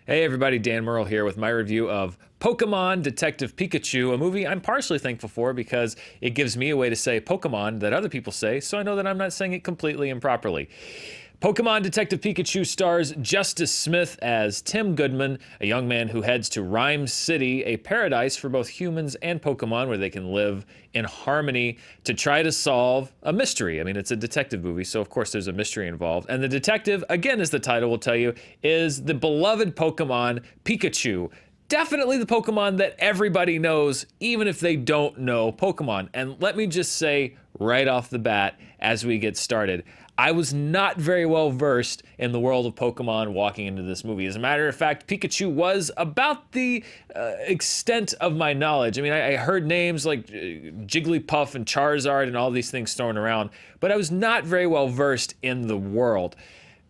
Hey everybody, Dan Murrell here with my review of Pokemon Detective Pikachu, a movie I'm partially thankful for because it gives me a way to say Pokemon that other people say, so I know that I'm not saying it completely improperly. Pokemon Detective Pikachu stars Justice Smith as Tim Goodman, a young man who heads to Rhyme City, a paradise for both humans and Pokemon where they can live in harmony to try to solve a mystery. I mean, it's a detective movie, so of course there's a mystery involved. And the detective, again, as the title will tell you, is the beloved Pokemon Pikachu. Definitely the Pokemon that everybody knows, even if they don't know Pokemon. And let me just say right off the bat, as we get started, I was not very well versed in the world of Pokemon walking into this movie. As a matter of fact, Pikachu was about the extent of my knowledge. I mean, I heard names like Jigglypuff and Charizard and all these things thrown around, but I was not very well versed in the world.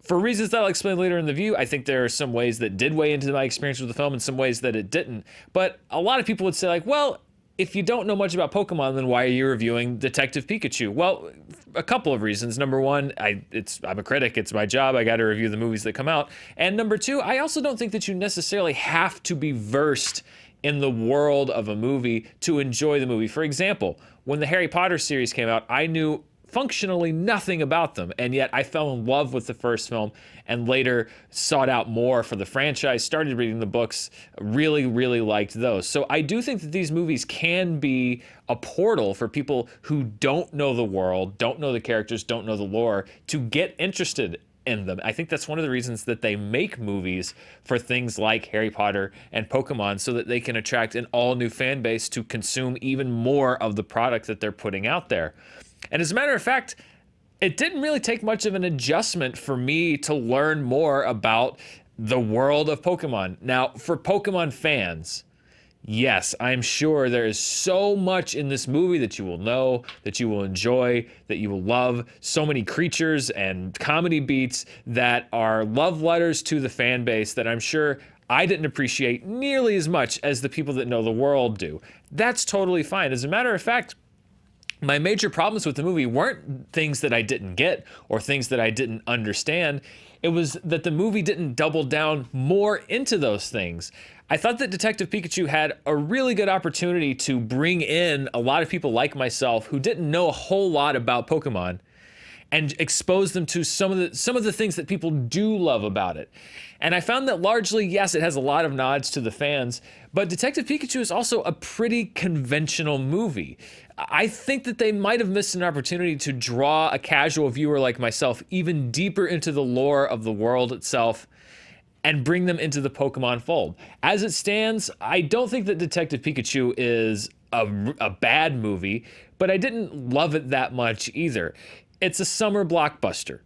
For reasons that I'll explain later in the review, I think there are some ways that did weigh into my experience with the film and some ways that it didn't. But a lot of people would say like, well, if you don't know much about Pokemon, then why are you reviewing Detective Pikachu? Well, a couple of reasons. Number one, I'm a critic. It's my job. I got to review the movies that come out. And number two, I also don't think that you necessarily have to be versed in the world of a movie to enjoy the movie. For example, when the Harry Potter series came out, I knew functionally nothing about them, and yet I fell in love with the first film and later sought out more for the franchise, started reading the books, really liked those. So I do think that these movies can be a portal for people who don't know the world, don't know the characters, don't know the lore, to get interested in them. I think that's one of the reasons that they make movies for things like Harry Potter and Pokemon, so that they can attract an all new fan base to consume even more of the product that they're putting out there. And as a matter of fact, it didn't really take much of an adjustment for me to learn more about the world of Pokemon. Now, for Pokemon fans, yes, I'm sure there is so much in this movie that you will know, that you will enjoy, that you will love. So many creatures and comedy beats that are love letters to the fan base that I'm sure I didn't appreciate nearly as much as the people that know the world do. That's totally fine. As a matter of fact, my major problems with the movie weren't things that I didn't get or things that I didn't understand. It was that the movie didn't double down more into those things. I thought that Detective Pikachu had a really good opportunity to bring in a lot of people like myself who didn't know a whole lot about Pokemon and expose them to some of the things that people do love about it. And I found that largely, yes, it has a lot of nods to the fans, but Detective Pikachu is also a pretty conventional movie. I think that they might have missed an opportunity to draw a casual viewer like myself even deeper into the lore of the world itself and bring them into the Pokemon fold. As it stands, I don't think that Detective Pikachu is a bad movie, but I didn't love it that much either. It's a summer blockbuster.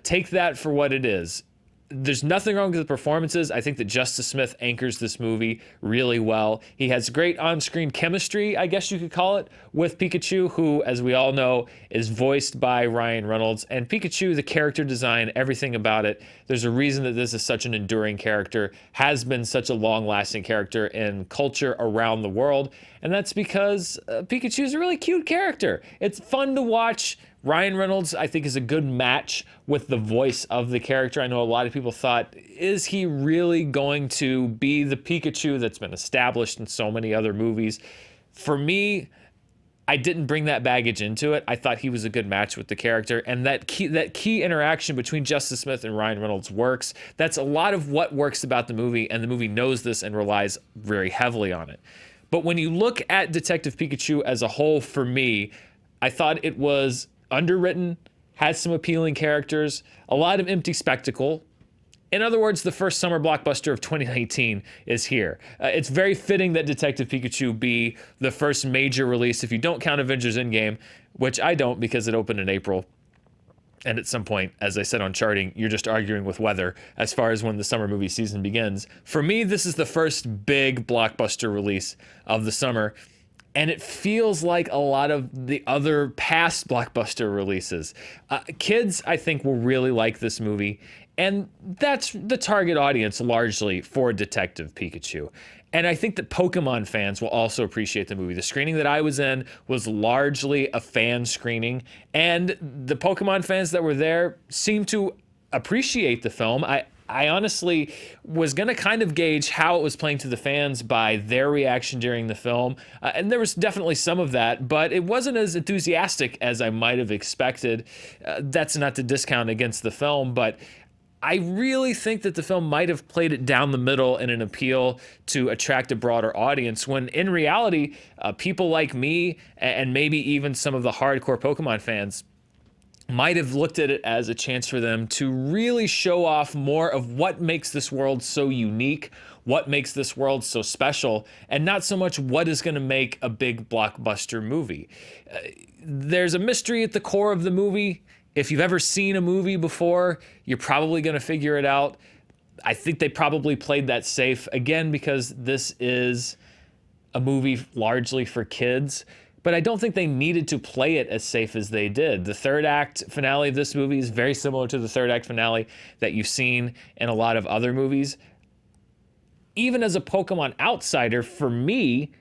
Take that for what it is. There's nothing wrong with the performances. I think that Justice Smith anchors this movie really well. He has great on-screen chemistry, I guess you could call it, with Pikachu, who, as we all know, is voiced by Ryan Reynolds. And Pikachu, the character design, everything about it, there's a reason that this is such an enduring character, has been such a long-lasting character in culture around the world. And that's because Pikachu is a really cute character. It's fun to watch. Ryan Reynolds, I think, is a good match with the voice of the character. I know a lot of people thought, is he really going to be the Pikachu that's been established in so many other movies? For me, I didn't bring that baggage into it. I thought he was a good match with the character, and that key interaction between Justice Smith and Ryan Reynolds works. That's a lot of what works about the movie, and the movie knows this and relies very heavily on it. But when you look at Detective Pikachu as a whole, for me, I thought it was underwritten, had some appealing characters, a lot of empty spectacle. In other words, the first summer blockbuster of 2019 is here. It's very fitting that Detective Pikachu be the first major release, if you don't count Avengers Endgame, which I don't because it opened in April. And at some point, as I said on charting, you're just arguing with weather as far as when the summer movie season begins. For me, this is the first big blockbuster release of the summer. And it feels like a lot of the other past blockbuster releases. Kids, I think, will really like this movie. And that's the target audience largely for Detective Pikachu. And I think that Pokemon fans will also appreciate the movie. The screening that I was in was largely a fan screening. And the Pokemon fans that were there seemed to appreciate the film. I honestly was going to kind of gauge how it was playing to the fans by their reaction during the film. And there was definitely some of that, but it wasn't as enthusiastic as I might have expected. That's not to discount against the film, but I really think that the film might have played it down the middle in an appeal to attract a broader audience, when in reality, people like me and maybe even some of the hardcore Pokemon fans might have looked at it as a chance for them to really show off more of what makes this world so unique, what makes this world so special, and not so much what is going to make a big blockbuster movie. There's a mystery at the core of the movie. If you've ever seen a movie before, you're probably going to figure it out. I think they probably played that safe, again, because this is a movie largely for kids. But I don't think they needed to play it as safe as they did. The third act finale of this movie is very similar to the third act finale that you've seen in a lot of other movies. Even as a Pokemon outsider, for me,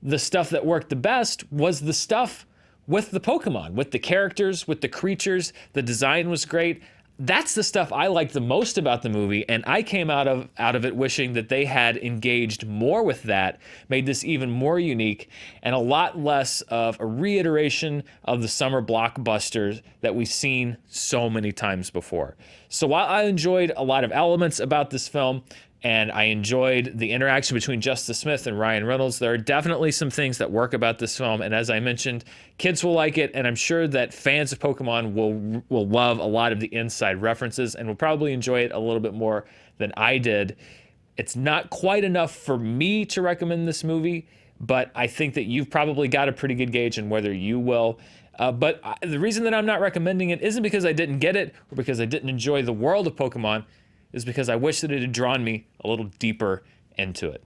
the stuff that worked the best was the stuff with the Pokemon, with the characters, with the creatures. The design was great. That's the stuff I liked the most about the movie, and I came out of it wishing that they had engaged more with that, made this even more unique, and a lot less of a reiteration of the summer blockbusters that we've seen so many times before. So while I enjoyed a lot of elements about this film, and I enjoyed the interaction between Justice Smith and Ryan Reynolds, there are definitely some things that work about this film. And as I mentioned, kids will like it. And I'm sure that fans of Pokemon will love a lot of the inside references and will probably enjoy it a little bit more than I did. It's not quite enough for me to recommend this movie, but I think that you've probably got a pretty good gauge on whether you will. But the reason that I'm not recommending it isn't because I didn't get it or because I didn't enjoy the world of Pokemon, is because I wish that it had drawn me a little deeper into it.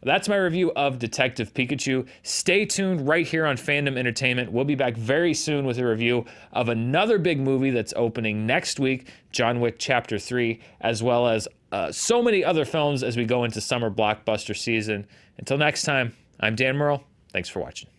That's my review of Detective Pikachu. Stay tuned right here on Fandom Entertainment. We'll be back very soon with a review of another big movie that's opening next week, John Wick Chapter 3, as well as so many other films as we go into summer blockbuster season. Until next time, I'm Dan Murrell. Thanks for watching.